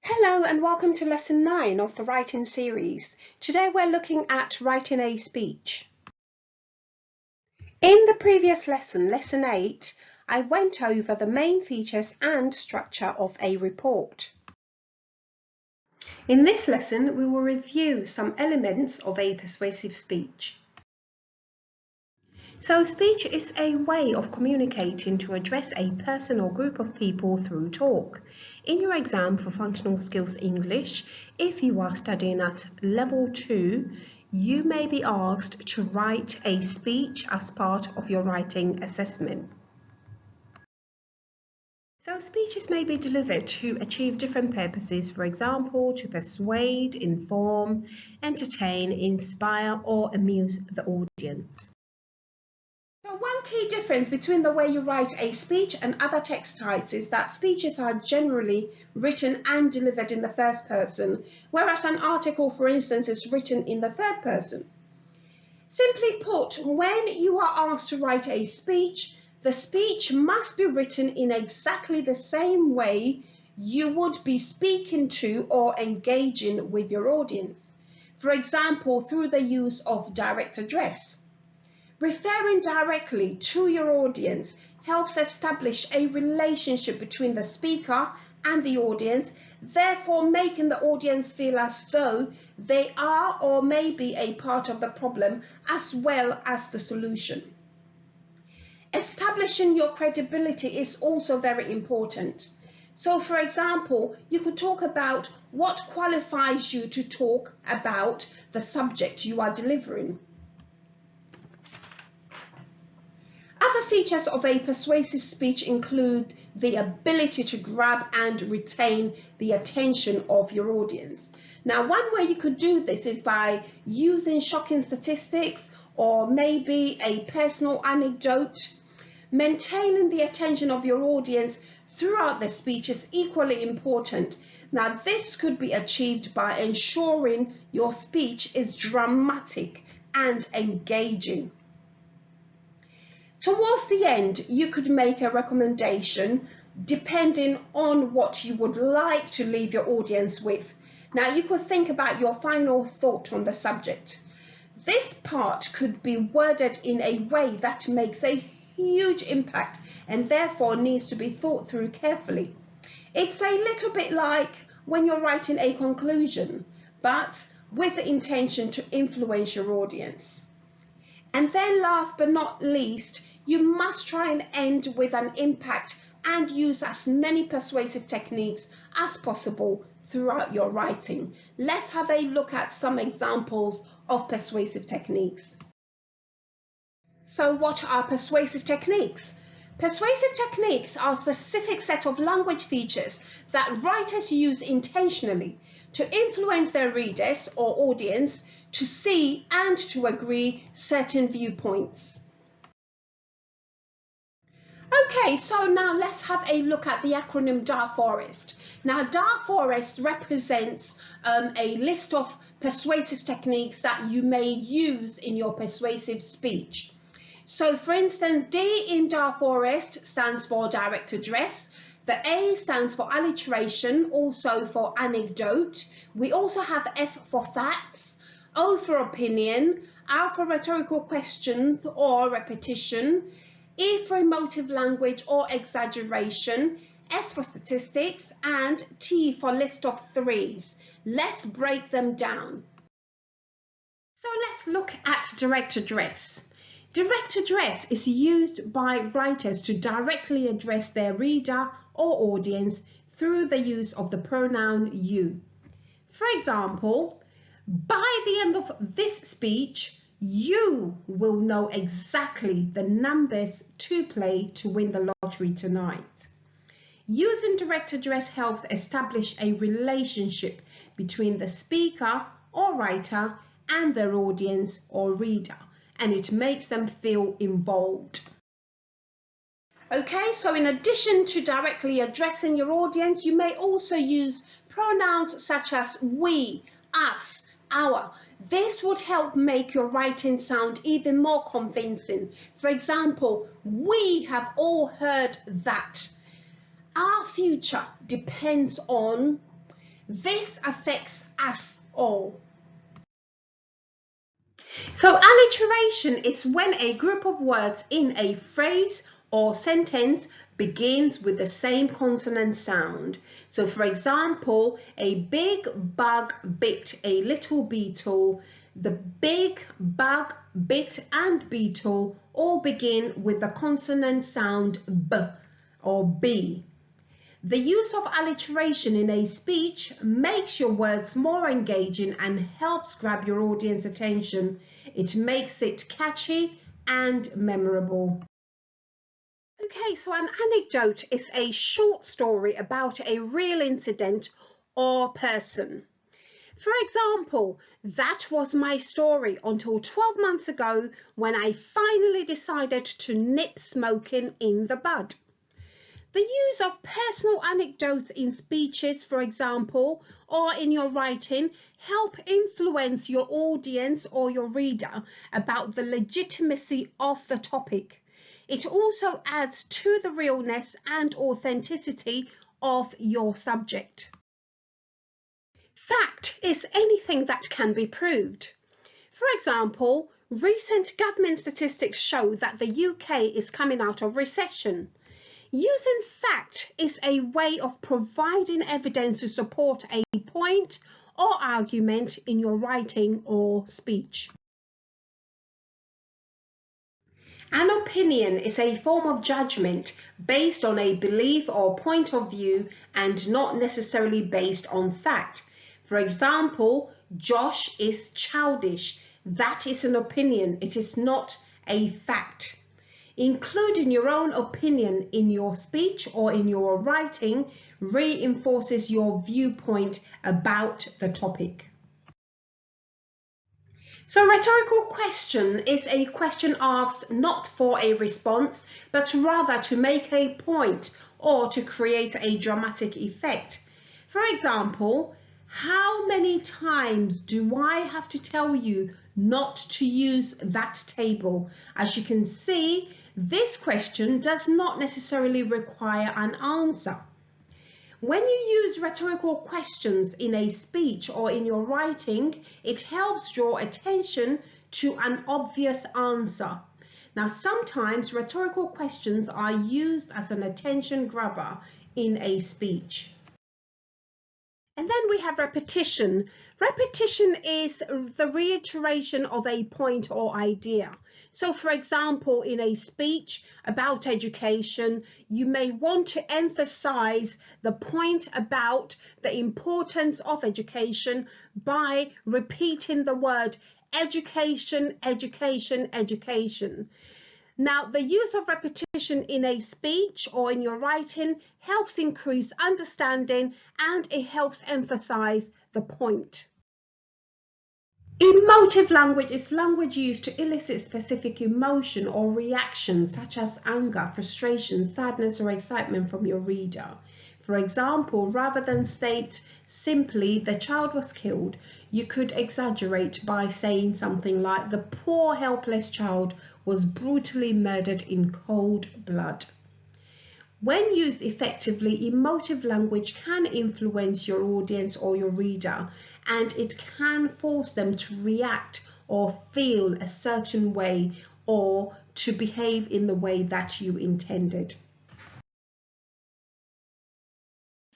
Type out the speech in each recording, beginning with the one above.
Hello and welcome to Lesson 9 of the Writing series. Today we're looking at writing a speech. In the previous lesson, Lesson 8, I went over the main features and structure of a report. In this lesson, we will review some elements of a persuasive speech. So speech is a way of communicating to address a person or group of people through talk. In your exam for Functional Skills English, if you are studying at Level 2, you may be asked to write a speech as part of your writing assessment. So speeches may be delivered to achieve different purposes, for example, to persuade, inform, entertain, inspire, or amuse the audience. So one key difference between the way you write a speech and other text types is that speeches are generally written and delivered in the first person, whereas an article, for instance, is written in the third person. Simply put, when you are asked to write a speech, the speech must be written in exactly the same way you would be speaking to or engaging with your audience. For example, through the use of direct address. Referring directly to your audience helps establish a relationship between the speaker and the audience, therefore making the audience feel as though they are or may be a part of the problem as well as the solution. Establishing your credibility is also very important. So, for example, you could talk about what qualifies you to talk about the subject you are delivering. Other features of a persuasive speech include the ability to grab and retain the attention of your audience. Now, one way you could do this is by using shocking statistics or maybe a personal anecdote. Maintaining the attention of your audience throughout the speech is equally important. Now, this could be achieved by ensuring your speech is dramatic and engaging. Towards the end, you could make a recommendation depending on what you would like to leave your audience with. Now, you could think about your final thought on the subject. This part could be worded in a way that makes a huge impact and therefore needs to be thought through carefully. It's a little bit like when you're writing a conclusion, but with the intention to influence your audience. And then last but not least, you must try and end with an impact and use as many persuasive techniques as possible throughout your writing. Let's have a look at some examples of persuasive techniques. So what are persuasive techniques? Persuasive techniques are a specific set of language features that writers use intentionally to influence their readers or audience to see and to agree certain viewpoints. Okay, so now let's have a look at the acronym DAFOREST. Now, DAFOREST represents a list of persuasive techniques that you may use in your persuasive speech. So, for instance, D in DAFOREST stands for direct address. The A stands for alliteration, also for anecdote. We also have F for facts, O for opinion, R for rhetorical questions or repetition, E for emotive language or exaggeration, S for statistics, and T for list of threes. Let's break them down. So let's look at direct address. Direct address is used by writers to directly address their reader or audience through the use of the pronoun you. For example, by the end of this speech, you will know exactly the numbers to play to win the lottery tonight. Using direct address helps establish a relationship between the speaker or writer and their audience or reader, and it makes them feel involved. Okay, so in addition to directly addressing your audience, you may also use pronouns such as we, us, our. This would help make your writing sound even more convincing. For example, we have all heard that. Our future depends on. This affects us all. So alliteration is when a group of words in a phrase or sentence begins with the same consonant sound. So for example, a big bug bit a little beetle. The big bug, bit and beetle all begin with the consonant sound B or B. The use of alliteration in a speech makes your words more engaging and helps grab your audience attention. It makes it catchy and memorable. Okay, so an anecdote is a short story about a real incident or person. For example, that was my story until 12 months ago when I finally decided to nip smoking in the bud. The use of personal anecdotes in speeches, for example, or in your writing, help influence your audience or your reader about the legitimacy of the topic. It also adds to the realness and authenticity of your subject. Fact is anything that can be proved. For example, recent government statistics show that the UK is coming out of recession. Using fact is a way of providing evidence to support a point or argument in your writing or speech. An opinion is a form of judgment based on a belief or point of view and not necessarily based on fact. For example, Josh is childish. That is an opinion. It is not a fact. Including your own opinion in your speech or in your writing reinforces your viewpoint about the topic. So rhetorical question is a question asked not for a response, but rather to make a point or to create a dramatic effect. For example, how many times do I have to tell you not to use that table? As you can see, this question does not necessarily require an answer. When you use rhetorical questions in a speech or in your writing, it helps draw attention to an obvious answer. Now, sometimes rhetorical questions are used as an attention grabber in a speech. And then we have repetition. Repetition is the reiteration of a point or idea. So for example, in a speech about education, you may want to emphasize the point about the importance of education by repeating the word education, education, education. Now, the use of repetition in a speech or in your writing helps increase understanding and it helps emphasize the point. Emotive language is language used to elicit specific emotion or reaction such as anger, frustration, sadness or excitement from your reader. For example, rather than state simply the child was killed, you could exaggerate by saying something like the poor helpless child was brutally murdered in cold blood. When used effectively, emotive language can influence your audience or your reader, and it can force them to react or feel a certain way or to behave in the way that you intended.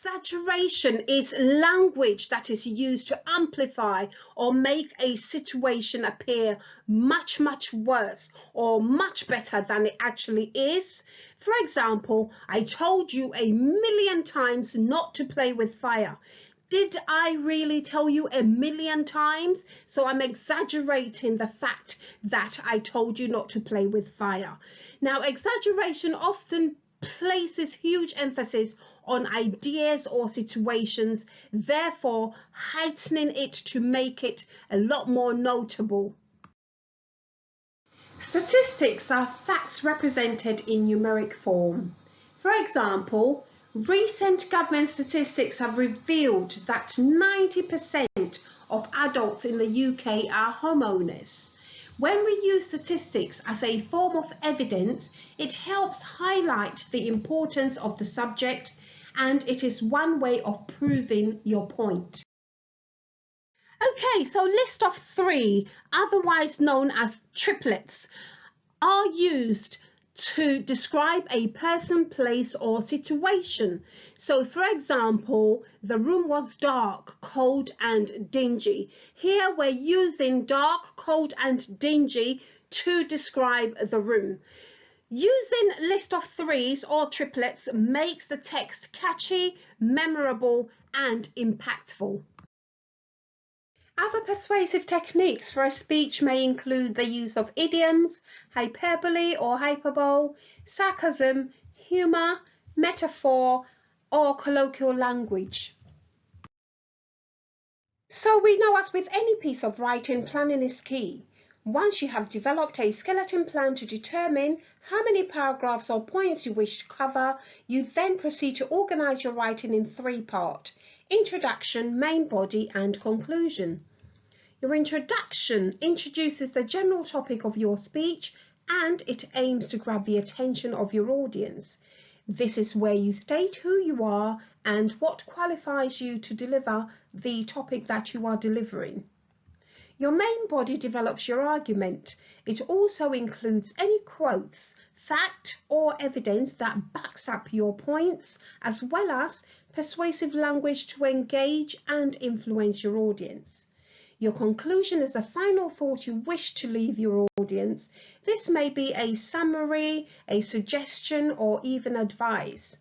Exaggeration is language that is used to amplify or make a situation appear much, much worse or much better than it actually is. For example, I told you 1,000,000 times not to play with fire. Did I really tell you 1,000,000 times? So I'm exaggerating the fact that I told you not to play with fire. Now, exaggeration often places huge emphasis on ideas or situations, therefore heightening it to make it a lot more notable. Statistics are facts represented in numeric form. For example, recent government statistics have revealed that 90% of adults in the UK are homeowners. When we use statistics as a form of evidence, it helps highlight the importance of the subject and it is one way of proving your point. Okay, so list of three, otherwise known as triplets, are used to describe a person, place, or situation. So, for example, the room was dark, cold, and dingy. Here we're using dark, cold, and dingy to describe the room. Using list of threes or triplets makes the text catchy, memorable, and impactful. Other persuasive techniques for a speech may include the use of idioms, hyperbole or hyperbole, sarcasm, humour, metaphor, or colloquial language. So we know, as with any piece of writing, planning is key. Once you have developed a skeleton plan to determine how many paragraphs or points you wish to cover, you then proceed to organise your writing in three parts: introduction, main body, and conclusion. Your introduction introduces the general topic of your speech and it aims to grab the attention of your audience. This is where you state who you are and what qualifies you to deliver the topic that you are delivering. Your main body develops your argument. It also includes any quotes, fact or evidence that backs up your points, as well as persuasive language to engage and influence your audience. Your conclusion is a final thought you wish to leave your audience. This may be a summary, a suggestion, or even advice.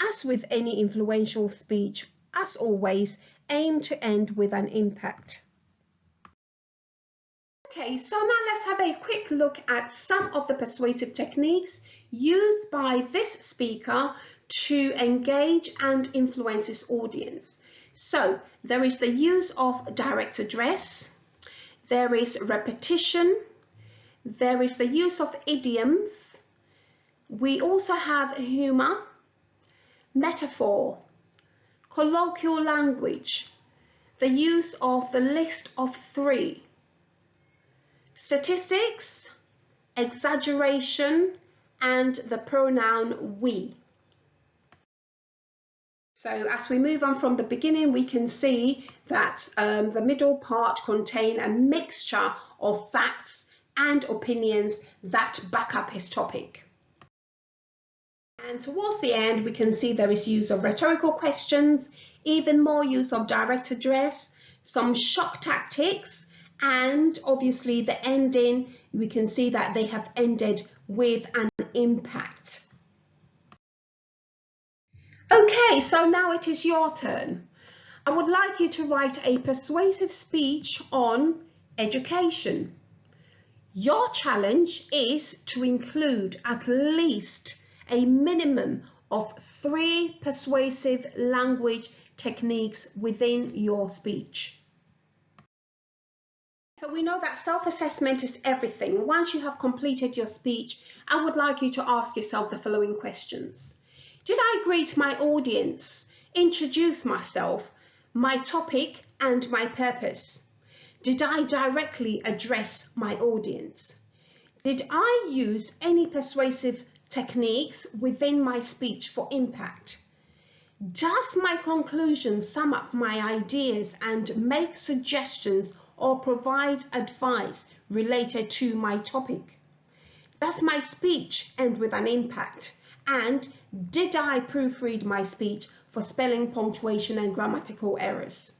As with any influential speech, as always, aim to end with an impact. Okay, so now let's have a quick look at some of the persuasive techniques used by this speaker to engage and influence his audience. So there is the use of direct address, there is repetition, there is the use of idioms, we also have humour, metaphor, colloquial language, the use of the list of three, statistics, exaggeration, and the pronoun we. So as we move on from the beginning, we can see that the middle part contains a mixture of facts and opinions that back up his topic. And towards the end, we can see there is use of rhetorical questions, even more use of direct address, some shock tactics, and obviously the ending, we can see that they have ended with an impact. Okay, so now it is your turn. I would like you to write a persuasive speech on education. Your challenge is to include at least a minimum of 3 persuasive language techniques within your speech. So we know that self-assessment is everything. Once you have completed your speech, I would like you to ask yourself the following questions. Did I greet my audience, introduce myself, my topic and my purpose? Did I directly address my audience? Did I use any persuasive techniques within my speech for impact? Does my conclusion sum up my ideas and make suggestions or provide advice related to my topic? Does my speech end with an impact? And did I proofread my speech for spelling, punctuation and grammatical errors?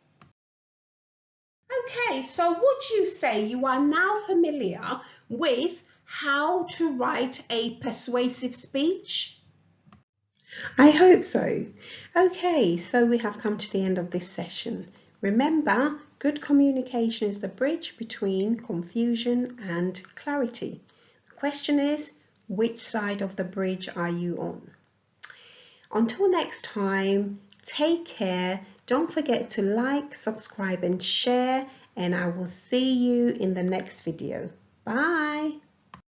Okay, so would you say you are now familiar with how to write a persuasive speech? I hope so. Okay, so we have come to the end of this session. Remember, good communication is the bridge between confusion and clarity. The question is, which side of the bridge are you on? Until next time, take care. Don't forget to like, subscribe and share, and I will see you in the next video. Bye.